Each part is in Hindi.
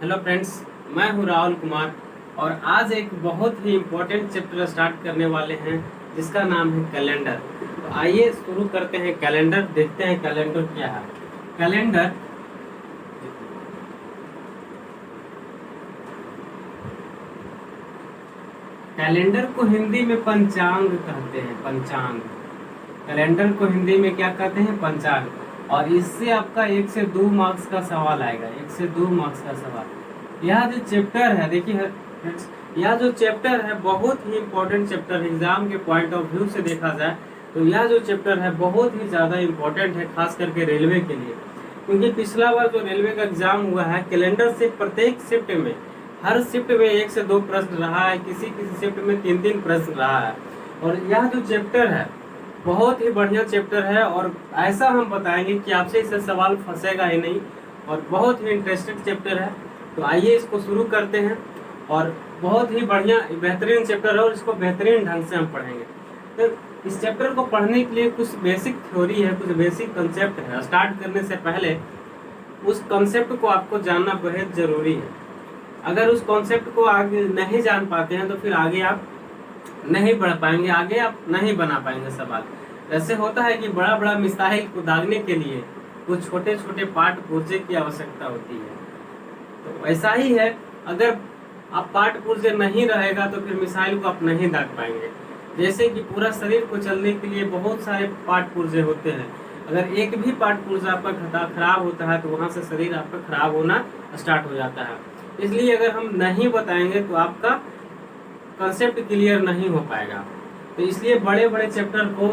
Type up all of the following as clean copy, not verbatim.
हेलो फ्रेंड्स, मैं हूं राहुल कुमार और आज एक बहुत ही इम्पोर्टेंट चैप्टर स्टार्ट करने वाले हैं जिसका नाम है कैलेंडर। तो आइए शुरू करते हैं कैलेंडर, देखते हैं कैलेंडर क्या है। कैलेंडर कैलेंडर को हिंदी में पंचांग कहते हैं। पंचांग कैलेंडर को हिंदी में क्या कहते हैं? पंचांग। और इससे आपका 1 से 2 मार्क्स का सवाल आएगा। 1 से 2 मार्क्स का सवाल। यह जो चैप्टर है, देखिए फ्रेंड्स, यह जो चैप्टर है बहुत ही इम्पोर्टेंट चैप्टर है। एग्जाम के पॉइंट ऑफ व्यू से देखा जाए तो यह जो चैप्टर है बहुत ही ज़्यादा इम्पोर्टेंट है, खास करके रेलवे के लिए। क्योंकि पिछला बार जो रेलवे का एग्जाम हुआ है, कैलेंडर से प्रत्येक शिफ्ट में, हर शिफ्ट में 1 से 2 प्रश्न रहा है, किसी किसी शिफ्ट में 3-3 प्रश्न रहा है। और यह जो चैप्टर है बहुत ही बढ़िया चैप्टर है और ऐसा हम बताएंगे कि आपसे इससे सवाल फंसेगा ही नहीं और बहुत ही इंटरेस्टेड चैप्टर है। तो आइए इसको शुरू करते हैं। और बहुत ही बढ़िया बेहतरीन चैप्टर है और इसको बेहतरीन ढंग से हम पढ़ेंगे। तो इस चैप्टर को पढ़ने के लिए कुछ बेसिक थ्योरी है, कुछ बेसिक कंसेप्ट है। स्टार्ट करने से पहले उस कंसेप्ट को आपको जानना बेहद जरूरी है। अगर उस कॉन्सेप्ट को आगे नहीं जान पाते हैं तो फिर आगे आप नहीं बढ़ पाएंगे, आगे आप नहीं बना पाएंगे सवाल। ऐसे होता है कि बड़ा बड़ा मिसाइल को दागने के लिए कुछ छोटे छोटे पार्ट पुर्जे की आवश्यकता होती है। तो ऐसा ही है, अगर आप पार्ट पुर्जे नहीं रहेगा तो फिर मिसाइल को आप नहीं दाग पाएंगे। जैसे कि पूरा शरीर को चलने के लिए बहुत सारे पार्ट पुर्जे होते हैं। अगर एक भी पार्ट पुर्जा आपका खराब होता है तो वहां से शरीर आपका खराब होना स्टार्ट हो जाता है। इसलिए अगर हम नहीं बताएंगे तो आपका कंसेप्ट क्लियर नहीं हो पाएगा। तो इसलिए बड़े बड़े चैप्टर को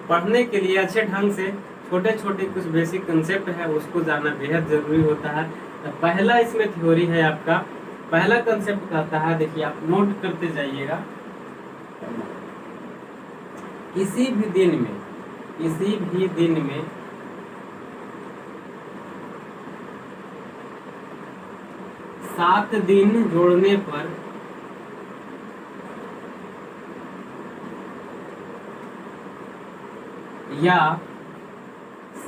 पढ़ने के लिए अच्छे ढंग से छोटे छोटे कुछ बेसिक कंसेप्ट है उसको जानना बेहद जरूरी होता है। तो पहला इसमें थ्योरी है आपका, पहला कंसेप्ट कहता है, देखिए आप नोट करते जाइएगा। किसी भी दिन में 7 दिन जोड़ने पर या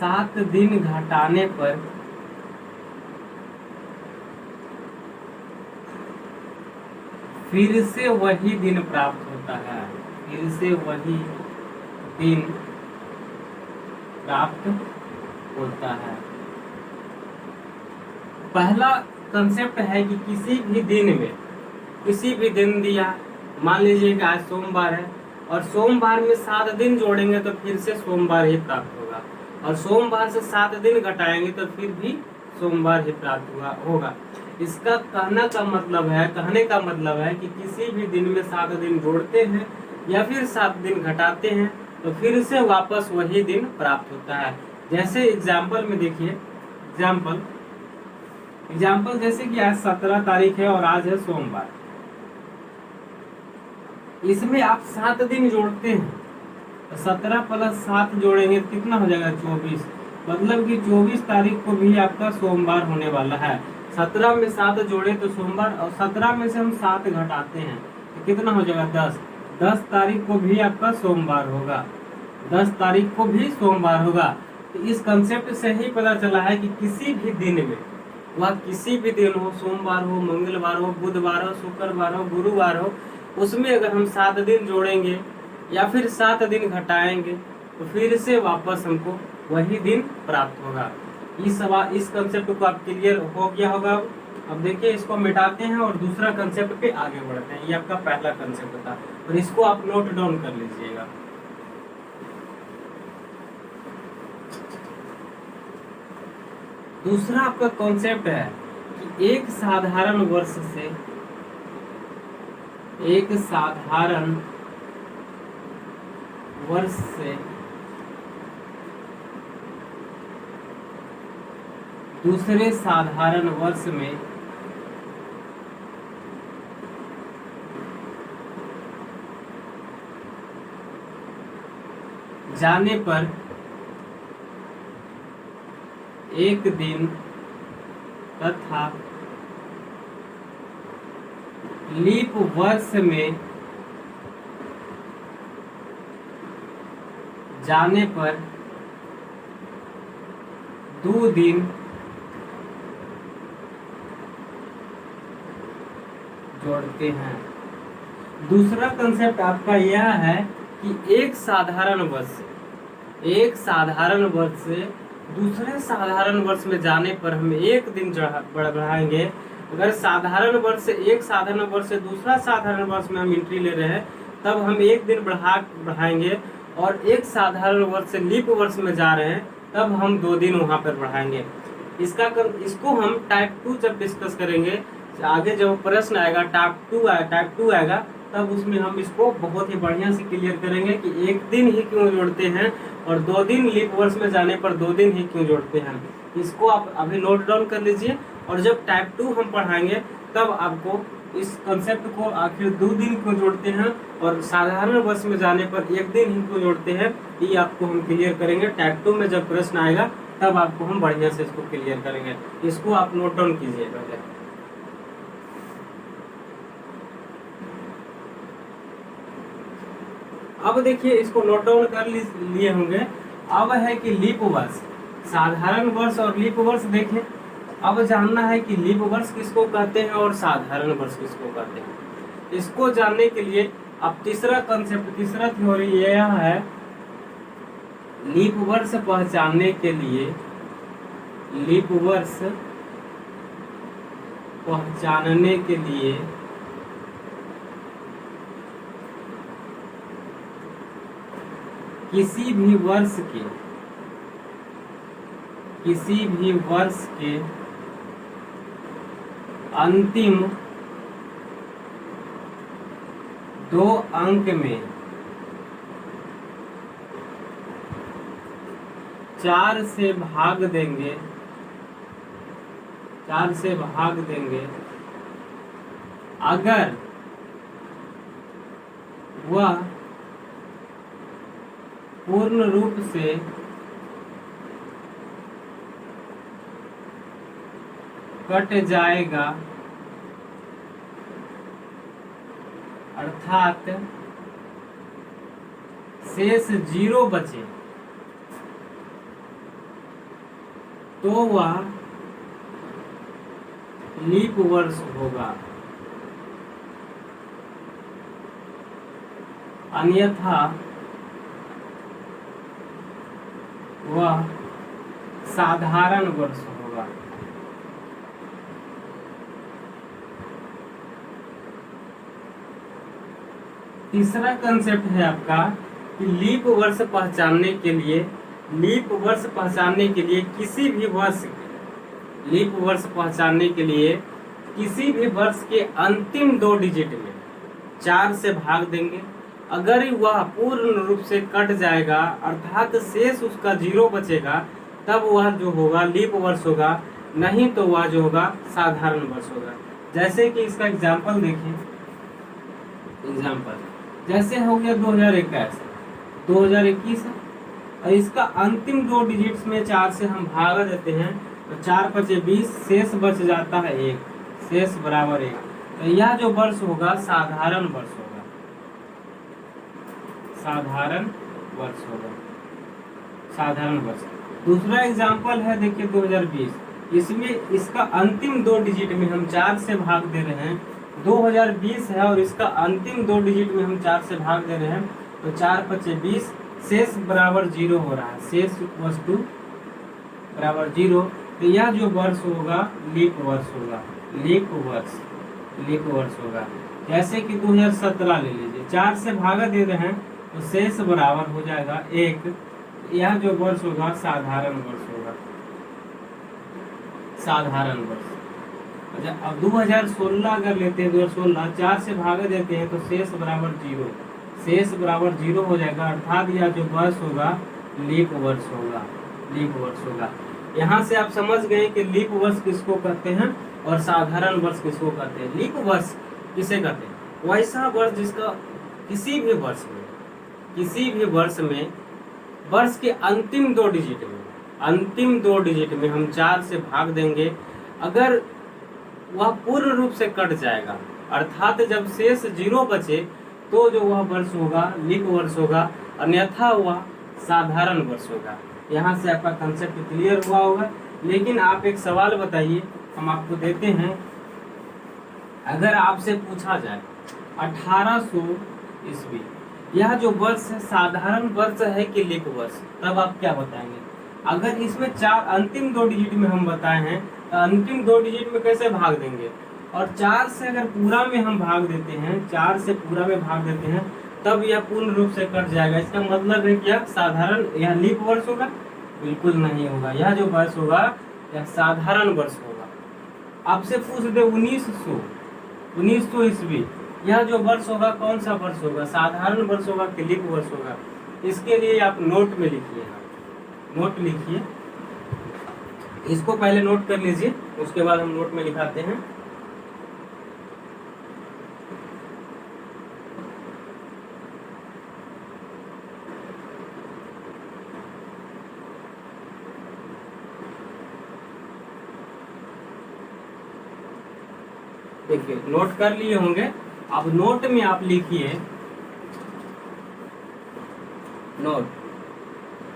7 दिन घटाने पर फिर से वही दिन प्राप्त होता है। फिर से वही दिन प्राप्त होता है। पहला कंसेप्ट है कि किसी भी दिन दिया, मान लीजिए कि आज सोमवार है और सोमवार में 7 दिन जोड़ेंगे तो फिर से सोमवार ही प्राप्त होगा। और सोमवार से 7 दिन घटाएंगे तो फिर भी सोमवार ही प्राप्त होगा। इसका कहने का मतलब है कि किसी भी दिन में 7 दिन जोड़ते हैं या फिर 7 दिन घटाते हैं तो फिर से वापस वही दिन प्राप्त होता है। जैसे एग्जाम्पल में देखिए, एग्जाम्पल जैसे कि आज 17 तारीख है और आज है सोमवार। इसमें आप 7 दिन जोड़ते हैं तो 17 + 7 जोड़ेंगे तो कितना हो जाएगा? 24। मतलब कि 24 तारीख को भी आपका सोमवार होने वाला है। 17 में 7 जोड़े तो सोमवार, और 17 में से हम 7 घटाते हैं तो कितना हो जाएगा? 10। 10 तारीख को भी आपका सोमवार होगा। 10 तारीख को भी सोमवार होगा। तो इस कंसेप्ट से ही पता चला है कि किसी भी दिन में, वह किसी भी दिन हो, सोमवार हो, मंगलवार हो, बुधवार हो, शुक्रवार हो, गुरुवार हो, उसमें अगर हम 7 दिन जोड़ेंगे या फिर 7 दिन घटाएंगे तो फिर से वापस हमको वही दिन प्राप्त होगा। इस कंसेप्ट को आप क्लियर हो गया होगा। अब देखिए, इसको मिटाते हैं और दूसरा कंसेप्ट पे आगे बढ़ते हैं। ये आपका पहला कंसेप्ट था और इसको आप नोट डाउन कर लीजिएगा। दूसरा आपका कॉन्सेप्ट है कि एक साधारण वर्ष से दूसरे साधारण वर्ष में जाने पर एक दिन तथा लीप वर्ष में जाने पर 2 दिन जोड़ते हैं। दूसरा कंसेप्ट आपका यह है कि एक साधारण वर्ष से दूसरे साधारण वर्ष में जाने पर हम एक दिन बढ़ाएंगे। अगर साधारण वर्ष से एक साधारण वर्ष से दूसरा साधारण वर्ष में हम एंट्री ले रहे हैं तब हम एक दिन बढ़ाएंगे, और एक साधारण वर्ष से लीप वर्ष में जा रहे हैं तब हम 2 दिन वहां पर बढ़ाएंगे। इसको हम टाइप 2 जब डिस्कस करेंगे, आगे जब प्रश्न आएगा टाइप 2 आएगा, तब उसमें हम इसको बहुत ही बढ़िया से क्लियर करेंगे कि एक दिन ही क्यों जोड़ते हैं और 2 दिन लीप वर्ष में जाने पर 2 दिन ही क्यों जोड़ते हैं। इसको आप अभी नोट डाउन कर लीजिए, और जब टाइप 2 हम पढ़ाएंगे तब आपको इस कंसेप्ट को आखिर 2 दिन क्यों जोड़ते हैं और साधारण वर्ष में जाने पर 1 दिन ही क्यों जोड़ते हैं, ये आपको हम क्लियर करेंगे। टाइप 2 में जब प्रश्न आएगा तब आपको हम बढ़िया से इसको क्लियर करेंगे। इसको आप नोट डाउन कीजिए पहले। अब देखिए, इसको नोट डाउन कर लिए होंगे। अब है कि लीप वर्ष, साधारण वर्ष और लीप वर्ष देखें। अब जानना है कि लीप वर्ष किसको कहते हैं और साधारण वर्ष किसको कहते हैं। इसको जानने के लिए अब तीसरा कंसेप्ट, तीसरा थ्योरी यह है, लीप वर्ष पहचानने के लिए, लीप वर्ष पहचानने के लिए किसी भी वर्ष के अंतिम 2 अंक में 4 से भाग देंगे, अगर वह पूर्ण रूप से कट जाएगा, अर्थात शेष 0 बचे, तो वह लीप वर्ष होगा। अन्यथा वह साधारण वर्ष होगा। तीसरा कंसेप्ट है आपका कि लीप वर्ष पहचानने के लिए, किसी भी वर्ष के अंतिम 2 डिजिट में 4 से भाग देंगे। अगर वह पूर्ण रूप से कट जाएगा, अर्थात शेष उसका 0 बचेगा, तब वह जो होगा लीप वर्ष होगा, नहीं तो वह जो होगा साधारण वर्ष होगा। जैसे कि इसका एग्जाम्पल देखें, जैसे हो गया 2021 है, और इसका अंतिम 2 डिजिट्स में 4 से हम भाग देते हैं, तो 4 5 20, शेष बच जाता है 1, शेष बराबर 1। तो यह जो वर्ष होगा साधारण वर्ष होगा, साधारण वर्ष। दूसरा एग्जाम्पल है, देखिए 2020, इसमें इसका अंतिम 2 डिजिट में हम 4 से भाग दे रहे हैं। 2020 है और इसका अंतिम 2 डिजिट में हम 4 से भाग दे रहे हैं, तो 4 5 20, शेष बराबर 0 हो रहा है, शेष वस्तु बराबर 0। तो यह जो वर्ष होगा लीप वर्ष होगा, लीप वर्ष होगा। जैसे कि 2017 ले लीजिए, 4 से भागा दे रहे हैं तो शेष बराबर हो जाएगा 1। यह जो वर्ष होगा साधारण वर्ष होगा, साधारण वर्ष। अच्छा, अब 2016 अगर लेते हैं, 2016 4 से भागा देते हैं तो शेष बराबर 0, शेष बराबर 0 हो जाएगा, अर्थात यह जो वर्ष होगा लीप वर्ष होगा। यहाँ से आप समझ गए कि लीप वर्ष किसको कहते हैं और साधारण वर्ष किसको कहते हैं। लीप वर्ष किसे कहते हैं? वैसा वर्ष जिसका किसी भी वर्ष में वर्ष के अंतिम 2 डिजिट में हम 4 से भाग देंगे। अगर वह पूर्ण रूप से कट जाएगा, अर्थात जब शेष 0 बचे, तो जो वह वर्ष होगा लीप वर्ष होगा, अन्यथा वह साधारण वर्ष होगा। यहाँ से आपका कंसेप्ट क्लियर हुआ होगा। लेकिन आप एक सवाल बताइए, हम आपको देते हैं अगर आपसे पूछा जाए 1800 ईस्वी यह जो वर्ष है साधारण वर्ष है कि लीप वर्ष, तब आप क्या बताएंगे? अगर इसमें चार अंतिम दो डिजिट में हम बताए हैं तो अंतिम दो डिजिट में कैसे भाग देंगे, और 4 से अगर पूरा में हम भाग देते हैं, 4 से पूरा में भाग देते हैं तब यह पूर्ण रूप से कट जाएगा। इसका मतलब है कि यह साधारण, यह लीप वर्ष होगा? बिल्कुल नहीं होगा। यह जो वर्ष होगा यह साधारण वर्ष होगा। आपसे पूछ दे 1900 ईस्वी यह जो वर्ष होगा कौन सा वर्ष होगा? साधारण वर्ष होगा कि लीप वर्ष होगा? इसके लिए आप नोट में लिखिए, नोट लिखिए, इसको पहले नोट कर लीजिए, उसके बाद हम नोट में लिखाते हैं। देखिए नोट कर लिए होंगे। अब नोट में आप लिखिए,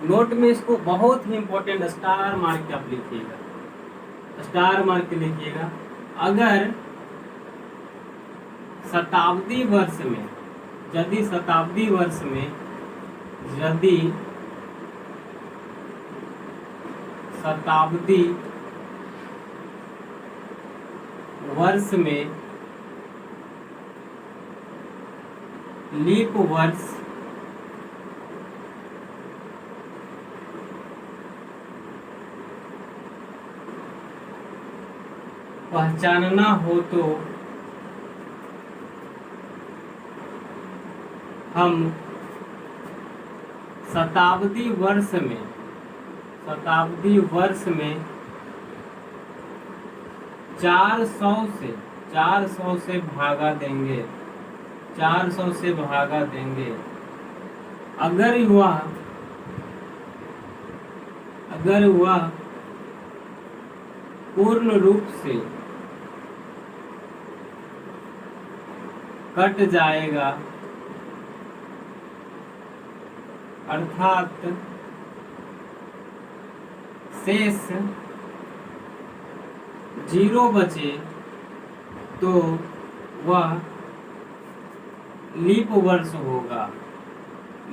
नोट में इसको बहुत ही इंपॉर्टेंट स्टार मार्क के आप लिखिएगा, स्टार मार्क के लिखिएगा। अगर शताब्दी वर्ष में, यदि शताब्दी वर्ष में, यदि शताब्दी वर्ष में लीप वर्ष पहचानना हो तो हम शताब्दी वर्ष में 400 से भागा देंगे, 400 से भागा देंगे। अगर वह पूर्ण रूप से कट जाएगा, अर्थात शेष 0 बचे, तो वह लीप वर्ष होगा,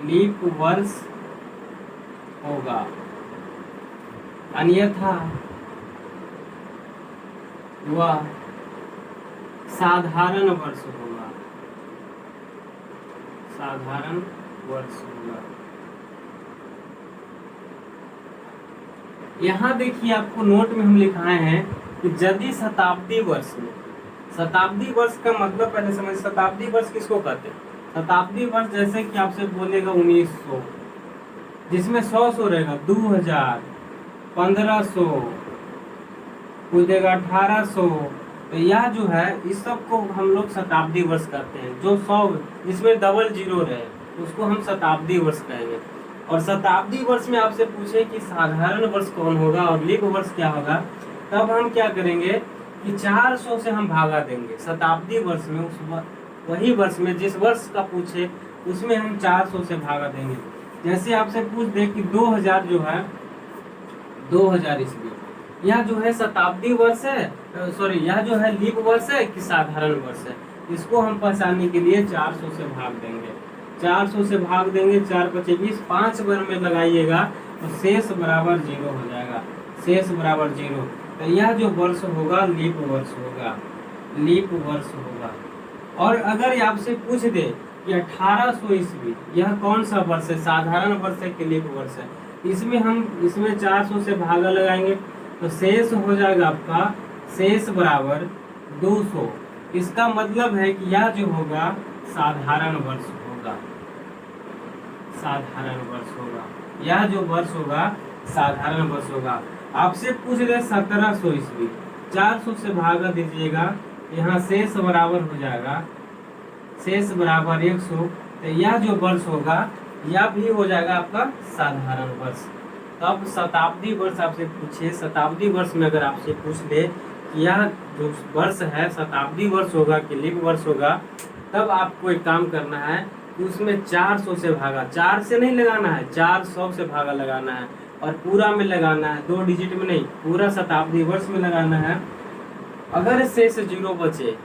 लीप वर्ष होगा। अन्यथा वह साधारण वर्ष होगा, साधारण वर्ष होगा। यहाँ देखिए आपको नोट में हम लिखाए हैं कि यदि शताब्दी वर्ष में, शताब्दी वर्ष का मतलब पहले समझ, शताब्दी वर्ष किसको कहते हैं? शताब्दी वर्ष जैसे कि आपसे बोलेगा 1900, जिसमें 100 रहेगा, 2000, 1500, कुछ देगा 1800, तो यह जो है इस सब को हम लोग शताब्दी वर्ष कहते हैं। जो 100 जिसमें डबल जीरो रहे उसको हम शताब्दी वर्ष कहेंगे। और शताब्दी वर्ष में आपसे पूछे कि साधारण वर्ष कौन होगा और लीप वर्ष क्या होगा, तब हम क्या करेंगे कि 400 से हम भागा देंगे शताब्दी वर्ष में, उस वही वर्ष में जिस वर्ष का पूछे उसमें हम 400 से भागा देंगे। जैसे आपसे पूछ दे कि 2000 जो है, 2000 ईस्वी, यह जो है शताब्दी वर्ष है, सॉरी यह जो है लीप वर्ष है कि साधारण वर्ष है, इसको हम पहचानने के लिए 400 से भाग देंगे, 400 से भाग देंगे, 4 × 20, 5 बार में लगाइएगा तो शेष बराबर 0 हो जाएगा, शेष बराबर 0। तो यह जो वर्ष होगा लीप वर्ष होगा, लीप वर्ष होगा। और अगर आपसे पूछ दे कि 1800 ईस्वी यह कौन सा वर्ष है, साधारण वर्ष है कि लीप वर्ष है, इसमें 400 से भागा लगाएंगे तो शेष हो जाएगा आपका, शेष बराबर 200। इसका मतलब है कि यह जो होगा साधारण वर्ष होगा, साधारण वर्ष होगा, यह जो वर्ष होगा साधारण वर्ष होगा। आपसे पूछ रहे 1700 ईस्वी, 400 से भागा दीजिएगा, यहाँ शेष बराबर हो जाएगा, शेष बराबर 100, तो यह जो वर्ष होगा यह भी हो जाएगा आपका साधारण वर्ष। तब शताब्दी वर्ष आपसे पूछे, शताब्दी वर्ष में अगर आपसे पूछ ले कि यह जो वर्ष है शताब्दी वर्ष होगा कि लीप वर्ष होगा, तब आपको एक काम करना है कि उसमें 400 से भागा, 4 से नहीं लगाना है, 400 से भागा लगाना है और पूरा में लगाना है, 2 डिजिट में नहीं, पूरा शताब्दी वर्ष में लगाना है। अगर शेष 0 बचे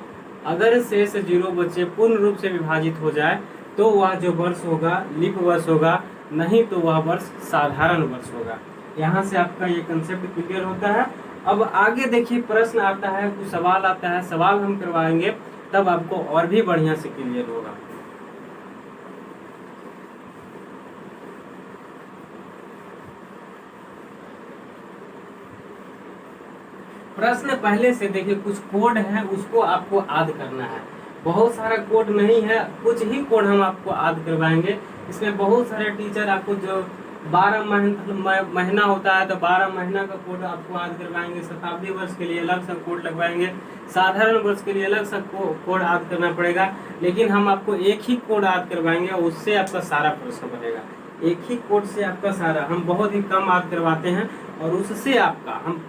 अगर शेष 0 बचे पूर्ण रूप से विभाजित हो जाए तो वह जो वर्ष होगा लीप वर्ष होगा, नहीं तो वह वर्ष साधारण वर्ष होगा। यहाँ से आपका ये कंसेप्ट क्लियर होता है। अब आगे देखिए प्रश्न आता है, कुछ सवाल आता है, सवाल हम करवाएंगे तब आपको और भी बढ़िया से क्लियर होगा। प्रश्न पहले से देखिए, कुछ कोड है उसको आपको याद करना है। बहुत सारा कोड नहीं है, कुछ ही कोड हम आपको याद करवाएंगे। इसमें बहुत सारे टीचर आपको जो 12 महीना होता है तो 12 महीना का कोड आपको याद करवाएंगे। शताब्दी वर्ष के लिए अलग सा कोड लगवाएंगे, साधारण वर्ष के लिए अलग सा कोड याद करना पड़ेगा। लेकिन हम आपको एक ही कोड याद करवाएंगे, उससे आपका सारा प्रश्न बनेगा। एक ही कोड से आपका सारा, हम बहुत ही कम याद करवाते हैं और उससे आपका हम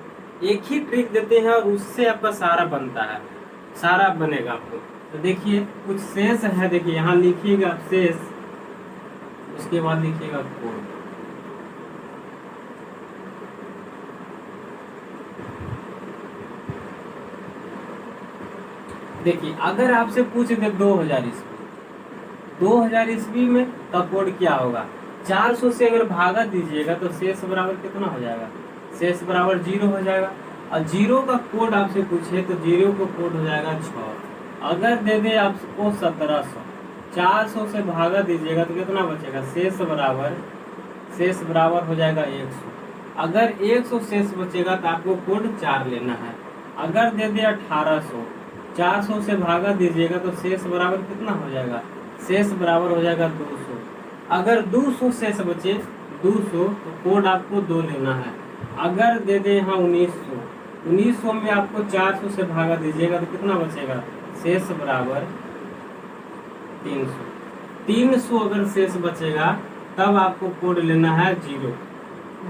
एक ही ट्रिक देते हैं और उससे आपका सारा बनता है, सारा बनेगा आपको। तो देखिए कुछ शेष है, देखिए यहाँ लिखिएगा शेष, उसके बाद लिखिएगा कोड। देखिए अगर आपसे पूछ दे 2000 ईस्वी में तो कोड क्या होगा? 400 से अगर भागा दीजिएगा तो शेष बराबर कितना हो जाएगा? शेष बराबर 0 हो जाएगा। और 0 का कोड आपसे पूछे तो 0 का कोड हो जाएगा 6। अगर दे दे आपको 1700, 400 से भागा दीजिएगा तो कितना बचेगा? शेष बराबर हो जाएगा 100। अगर 100 शेष बचेगा तो आपको कोड 4 लेना है। अगर दे दे 1800, 400 से भागा दीजिएगा तो शेष बराबर कितना हो जाएगा? शेष बराबर हो जाएगा 200। अगर 200 शेष बचे 200 तो कोड आपको 2 लेना है। अगर दे दे यहाँ 1900 में आपको 400 से भागा दीजिएगा तो कितना बचेगा? शेष बराबर 300। 300 अगर शेष बचेगा तब आपको कोड लेना है 0।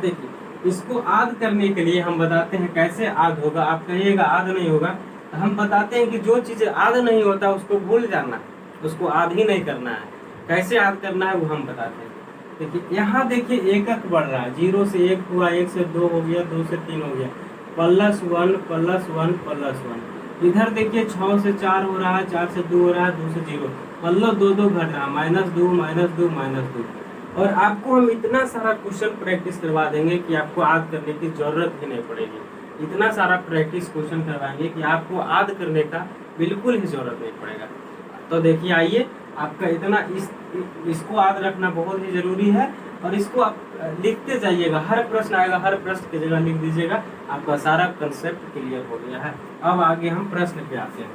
देखिए इसको याद करने के लिए हम बताते हैं कैसे याद होगा। आप कहिएगा याद नहीं होगा, हम बताते हैं कि जो चीज़ याद नहीं होता उसको भूल जाना, उसको याद ही नहीं करना है। कैसे याद करना है वो हम बताते हैं। देखिए यहाँ देखिए एकक बढ़ रहा है, 0 से 1 हुआ, 1 से 2 हो गया, 2 से 3 हो गया, +1 इधर देखिए 6 से 4 हो रहा है, 4 से 2 हो रहा है, 2 से 0, मतलब 2 घट रहा है, -2 और आपको हम इतना सारा क्वेश्चन प्रैक्टिस करवा देंगे कि आपको याद करने की जरूरत ही नहीं पड़ेगी। इतना सारा प्रैक्टिस क्वेश्चन करवाएंगे कि आपको याद करने का बिल्कुल ही जरूरत नहीं पड़ेगा। तो देखिए आइए, आपका इतना इसको याद रखना बहुत ही जरूरी है और इसको आप लिखते जाइएगा। हर प्रश्न आएगा, हर प्रश्न की जगह लिख दीजिएगा, आपका सारा कंसेप्ट क्लियर हो गया है। अब आगे हम प्रश्न पे आते हैं।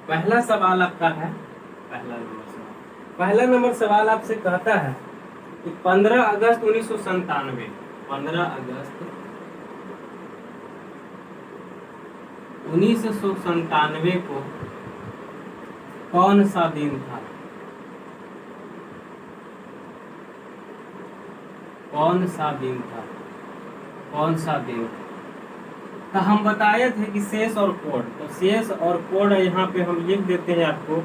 पहला सवाल आपका है, पहला नंबर सवाल आपसे कहता है कि 15 अगस्त 1997 को कौन सा दिन था? कौन सा दिन था? तो हम बताए थे कि शेष और कोड, तो शेष और कोड यहाँ पे हम लिख देते हैं आपको,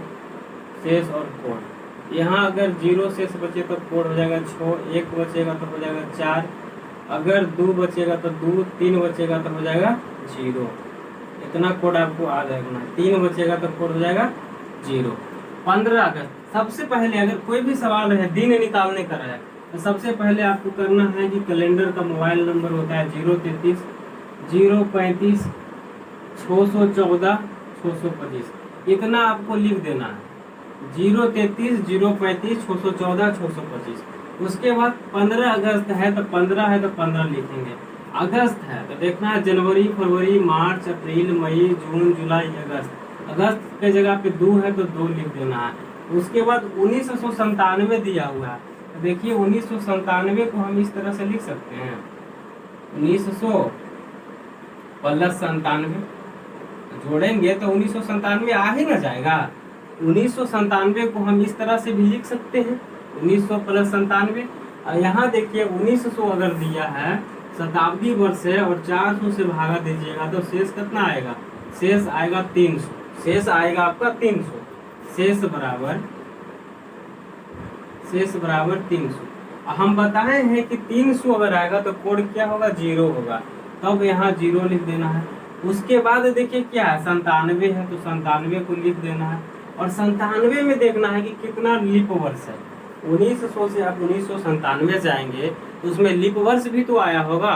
शेष और कोड। यहाँ अगर 0 शेष बचे तो कोड हो जाएगा 6, 1 बचेगा तो हो जाएगा 4, अगर 2 बचेगा तो 2, 3 बचेगा तो हो जाएगा 0। इतना कोड आपको याद रखना है। 3 बचेगा तो कोड हो जाएगा 0। 15 अगस्त, सबसे पहले अगर कोई भी सवाल है दिन निकालने का है तो सबसे पहले आपको करना है कि कैलेंडर का मोबाइल नंबर होता है 033 035 614 625, इतना आपको लिख देना है। 033 035 614 625। उसके बाद 15 अगस्त है तो 15 लिखेंगे। अगस्त है तो देखना है जनवरी, फरवरी, मार्च, अप्रैल, मई, जून, जुलाई, अगस्त। अगस्त के जगह पे 2 है तो 2 लिख देना है। उसके बाद 1997 दिया हुआ है, तो देखिए 1997 को हम इस तरह से लिख सकते हैं, 1900 + 97 जोड़ेंगे तो 1997 आ ही ना जाएगा। 1997 को हम इस तरह से भी लिख सकते हैं, 1900 + 97। और यहाँ देखिए 1900 अगर दिया है, शताब्दी वर्ष है और 400 से भागा दीजिएगा तो शेष कितना आएगा? शेष आएगा 300, शेष आएगा आपका 300। शेष बराबर 300। हम बताए हैं कि 300 अगर आएगा तो कोड क्या होगा? 0 होगा। तब यहाँ 0 लिख देना है। उसके बाद देखिए क्या है, 97 है तो 97 को लिख देना है। और 97 में देखना है कि कितना लीप वर्ष है। 1900 से आप 1997 जाएंगे तो उसमें लीप वर्ष भी तो आया होगा।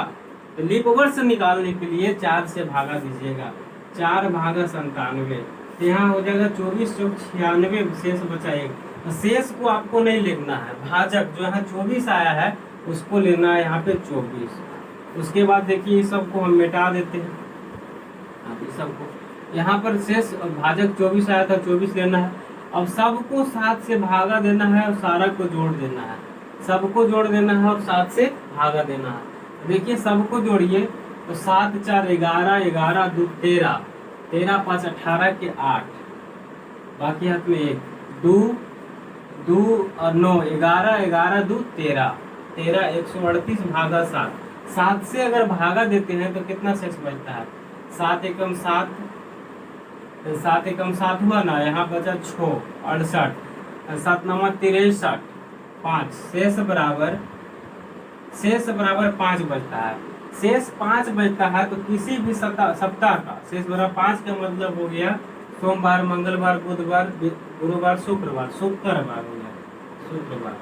तो लीप वर्ष निकालने के लिए 4 से भागा दीजिएगा, 4 भागा 97, तो यहाँ हो जाएगा 24 चौक 96, शेष बचा 1। तो शेष को आपको नहीं लिखना है, भाजक जो यहाँ 24 आया है उसको लेना है यहाँ पे 24। उसके बाद देखिए इस सबको हम मिटा देते हैं, इस सबको यहाँ पर शेष भाजक 24 आया था, 24 लेना है। अब सबको 7 से भागा देना है और सारा को जोड़ देना है, सबको जोड़ देना है और 7 से भागा देना है। देखिए सबको जोड़िए तो 7 4 11, 11 2 13, 13 5 18 के 8, बाकी हाथ में 1, 2 2 और 9, 11 11 2 13, 13 138 भागा 7। 7 से अगर भागा देते हैं तो कितना शेष बचता है, 7 एकम 7, 7 एकम 7 हुआ ना, यहाँ बचा 6 68, 7 9 63, 5 शेष बराबर 5 बचता है। शेष 5 बचता है तो किसी भी सप्ताह का शेष बराबर 5 का मतलब हो गया सोमवार, मंगलवार, बुधवार, गुरुवार, शुक्रवार हो गया, शुक्रवार।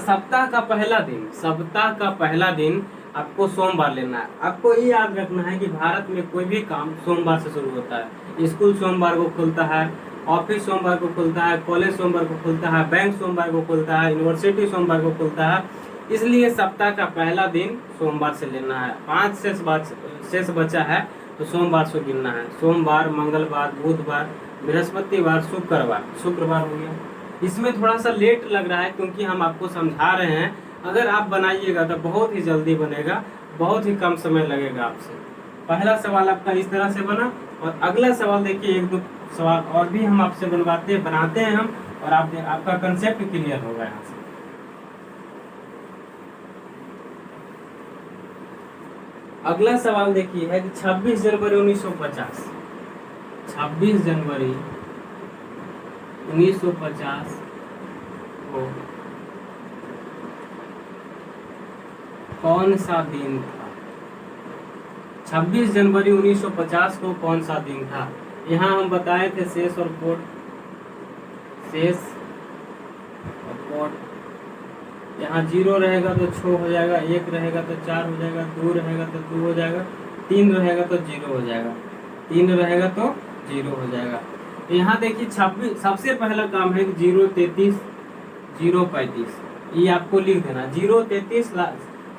सप्ताह का पहला दिन आपको सोमवार लेना है। आपको ये याद रखना है कि भारत में कोई भी काम सोमवार से शुरू होता है। स्कूल सोमवार को खुलता है, ऑफिस सोमवार को खुलता है, कॉलेज सोमवार को खुलता है, बैंक सोमवार को खुलता है, यूनिवर्सिटी सोमवार को खुलता है। इसलिए सप्ताह का पहला दिन सोमवार से लेना है। 5 शेष बचा है तो सोमवार से गिनना है। सोमवार, मंगलवार, बुधवार, बृहस्पतिवार, शुक्रवार हो गया। इसमें थोड़ा सा लेट लग रहा है क्योंकि हम आपको समझा रहे हैं। अगर आप बनाइएगा तो बहुत ही जल्दी बनेगा, बहुत ही कम समय लगेगा आपसे। पहला सवाल आपका इस तरह से बना और अगला सवाल देखिए, 1 2 सवाल और भी हम आपसे बनाते हैं हम, और आपका कंसेप्ट क्लियर होगा यहाँ से। अगला सवाल देखिए है कि 26 जनवरी 1950, 26 जनवरी 1950 को कौन सा दिन था? 26 जनवरी 1950 को कौन सा दिन था? यहाँ हम बताए थे शेष और कोड, यहाँ 0 रहेगा तो 6 हो जाएगा, 1 रहेगा तो 4 हो जाएगा, 2 रहेगा तो 2 हो जाएगा, 3 रहेगा तो 0 हो जाएगा, 3 रहेगा तो 0 हो जाएगा। तो यहाँ देखिए 26 सबसे पहला काम है 033 035, ये आपको लिख देना। 033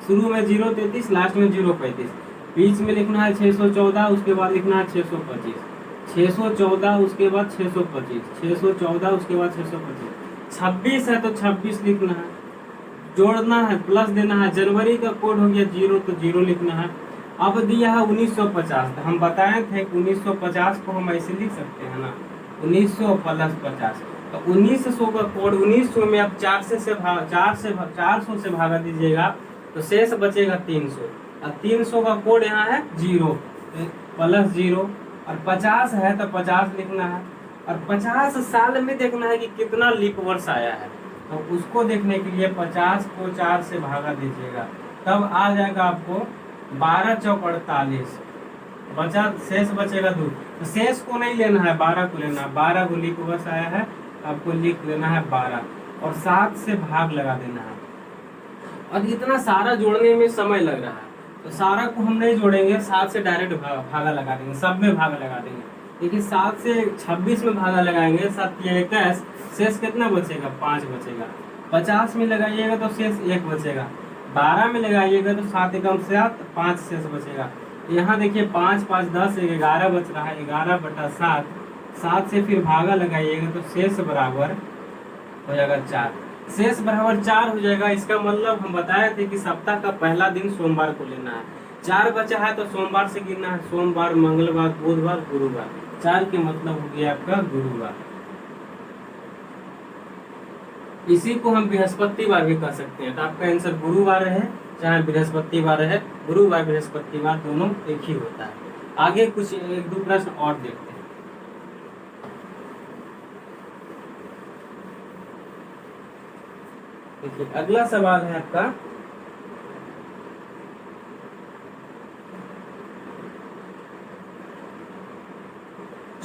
शुरू में 033, लास्ट में 035, बीच में लिखना है 614, उसके बाद लिखना है 625, 614 उसके बाद 625, 614 उसके बाद 625। 26 है तो 26 लिखना है, जोड़ना है, प्लस देना है। जनवरी का कोड हो गया 0 तो 0 लिखना है। अब दिया है 1950, हम बताए थे कि 1950 को हम ऐसे लिख सकते हैं ना, 1900 प्लस 50। तो 1900 का कोड 1900 में आप 400 से भागा दीजिएगा तो शेष बचेगा 300, और 300 का कोड यहाँ है 0 प्लस 0, और 50 है तो 50 लिखना है, और 50 साल में देखना है कि कितना लीप वर्ष आया है। तो उसको देखने के लिए 50 को 4 से भागा दीजिएगा, तब आ जाएगा आपको 12 चौक 48, बचा शेष बचेगा 2। तो शेष को नहीं लेना है, 12 को लेना है। 12 को लीप वर्ष आया है, आपको लिख देना है 12 और 7 से भाग लगा देना है। और इतना सारा जोड़ने में समय लग रहा है तो सारा को हम नहीं जोड़ेंगे, 7 से डायरेक्ट भागा लगा देंगे, सब में भागा लगा देंगे। देखिए 7 से 26 में भागा लगाएंगे, 7 या 21, शेष कितना बचेगा? 5 बचेगा। 50 में लगाइएगा तो शेष 1 बचेगा। 12 में लगाइएगा तो 7 एकम 7, 5 शेष बचेगा। यहाँ देखिए 5 5 10 11 बच रहा है, 11/7, 7 से फिर भागा लगाइएगा तो शेष बराबर हो जाएगा 4, शेष बराबर 4 हो जाएगा। इसका मतलब हम बताए थे कि सप्ताह का पहला दिन सोमवार को लेना है। 4 बचा है तो सोमवार से गिनना है, सोमवार, मंगलवार, बुधवार, गुरुवार। 4 के मतलब हो गया आपका गुरुवार। इसी को हम बृहस्पतिवार भी कर सकते हैं। तो आपका आंसर गुरुवार है, चाहे बृहस्पतिवार है। गुरुवार बृहस्पतिवार दोनों एक ही होता है। आगे कुछ 1-2 प्रश्न और देखते हैं। देखिए अगला सवाल है आपका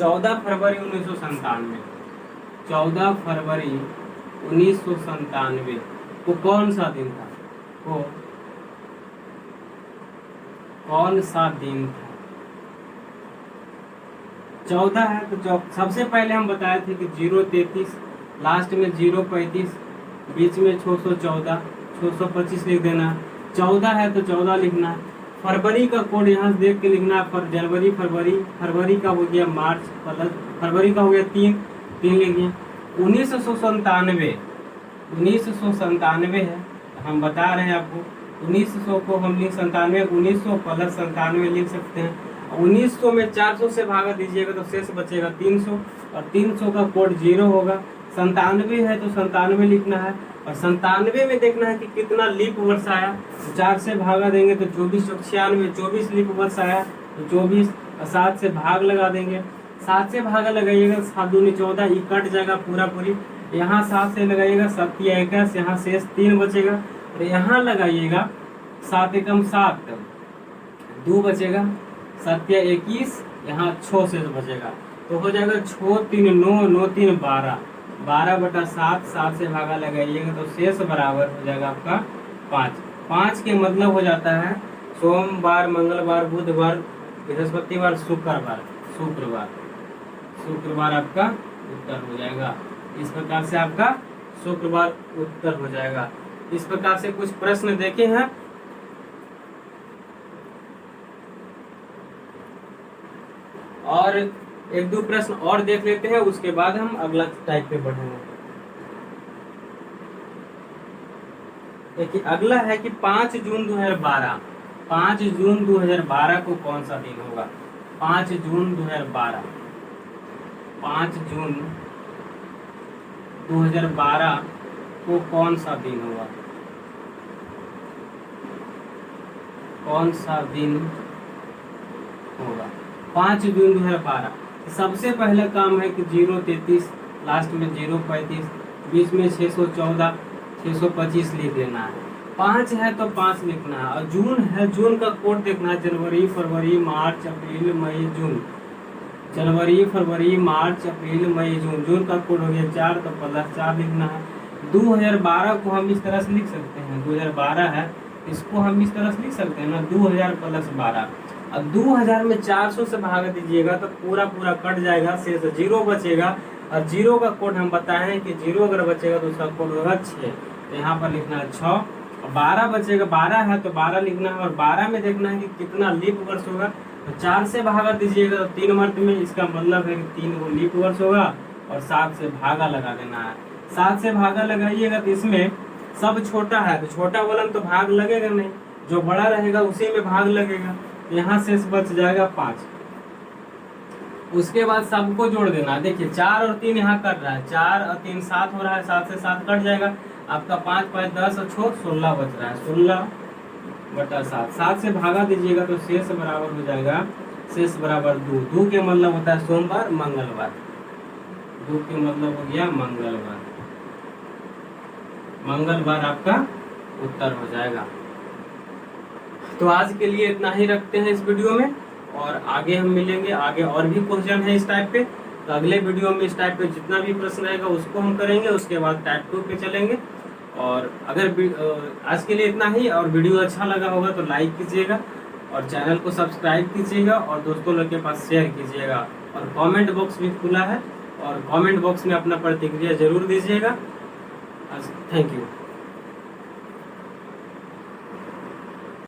14 फरवरी 1997, 14 फरवरी 1997 को कौन सा दिन था? वो कौन सा दिन था? 14 है तो सबसे पहले हम बताए थे कि 033, लास्ट में 035, बीच में 614, 625 लिख देना। 14 है तो 14 लिखना। फरवरी का कोड यहाँ से देख के लिखना। जनवरी, फरवरी का हो गया मार्च, फरवरी का हो गया 3 लिखिए। 1997 है, हम बता रहे हैं आपको। 1900 को हम लिख 97, 1900 प्लस 97 लिख सकते हैं। 1900 में 400 से भागा दीजिएगा तो शेष बचेगा 300, और 300 का कोड 0 होगा। 97 है तो 97 लिखना है, और 97 में देखना है कि कितना लीप वर्ष आया। 4 से भागा देंगे तो 24, 96, 24 लीप वर्ष आया तो 24, और 7 से भाग लगा देंगे। 7 से भागा लगाइएगा, 7 दूनी 14, ये कट जाएगा पूरी। यहाँ 7 से लगाइएगा 7 या 21, यहाँ शेष 3 बचेगा। और यहाँ लगाइएगा 7 एकम 7, 2 बचेगा, 7 या 21, यहाँ 6 शेष बचेगा। तो हो जाएगा 6 3 9, 9 3 12, 12/7, 7 से भागा लगाइएगा तो शेष बराबर हो जाएगा आपका 5। 5 के मतलब हो जाता है सोमवार, मंगलवार, बुधवार, बृहस्पतिवार, शुक्रवार आपका उत्तर हो जाएगा। इस प्रकार से आपका शुक्रवार उत्तर हो जाएगा। इस प्रकार से कुछ प्रश्न देखे हैं। और 1-2 प्रश्न और देख लेते हैं, उसके बाद हम अगला टाइप पे बढ़ेंगे। देखिए अगला है कि 5 जून 2012, 5 जून 2012 को कौन सा दिन होगा? 5 जून 2012, 5 जून 2012 को कौन सा दिन होगा? कौन सा दिन होगा 5 जून 2012? सबसे पहला काम है कि 033, लास्ट में 035, बीच में 614, 625 लिख देना है। 5 है तो 5 लिखना है। और जून है, जून का कोड देखना है। जनवरी, फरवरी, मार्च, अप्रैल, मई, जून। जनवरी, फरवरी, मार्च, अप्रैल, मई, जून। जून का कोड हो गया 4, तो प्लस 4 लिखना है। 2012 को हम इस तरह से लिख सकते हैं, 2012 है, इसको हम इस तरह से लिख सकते हैं ना, 2000 प्लस 12। अब 2000 में 400 से भाग दीजिएगा तो पूरा कट जाएगा, शेष 0 बचेगा। और 0 का कोड हम बताएं कि 0 अगर बचेगा तो उसका कोड होगा 6, तो यहाँ पर लिखना है 6। और 12 बचेगा, 12 है तो 12 लिखना है। और 12 में देखना है कि कितना लीप वर्ष होगा, तो 4 से भागा दीजिएगा तो 3 वर्ष में, इसका मतलब है कि 3 गो लीप वर्ष होगा। और 7 से भागा लगा देना है। 7 से भागा लगाइएगा तो इसमें सब छोटा है तो छोटा वाला में तो भाग लगेगा नहीं, जो बड़ा रहेगा उसी में भाग लगेगा। यहाँ शेष बच जाएगा 5। उसके बाद सबको जोड़ देना। देखिए 4 और 3 यहाँ कट रहा है, 4 और 3 7 हो रहा है, 7 से 7 कट जाएगा। आपका 5 5 10 और 6 16 बच रहा है, 16/7। 7 से भागा दीजिएगा तो शेष बराबर हो जाएगा, शेष बराबर 2। 2 के मतलब होता है सोमवार, मंगलवार। 2 के मतलब हो गया मंगलवार। मंगलवार आपका उत्तर हो जाएगा। तो आज के लिए इतना ही रखते हैं इस वीडियो में, और आगे हम मिलेंगे। आगे और भी क्वेश्चन है इस टाइप पे, तो अगले वीडियो में इस टाइप पे जितना भी प्रश्न रहेगा उसको हम करेंगे। उसके बाद टाइप 2 पे चलेंगे। और अगर आज के लिए इतना ही, और वीडियो अच्छा लगा होगा तो लाइक कीजिएगा, और चैनल को सब्सक्राइब कीजिएगा, और दोस्तों लोग के पास शेयर कीजिएगा। और कमेंट बॉक्स भी खुला है, और कमेंट बॉक्स में अपना प्रतिक्रिया जरूर दीजिएगा। Thank you.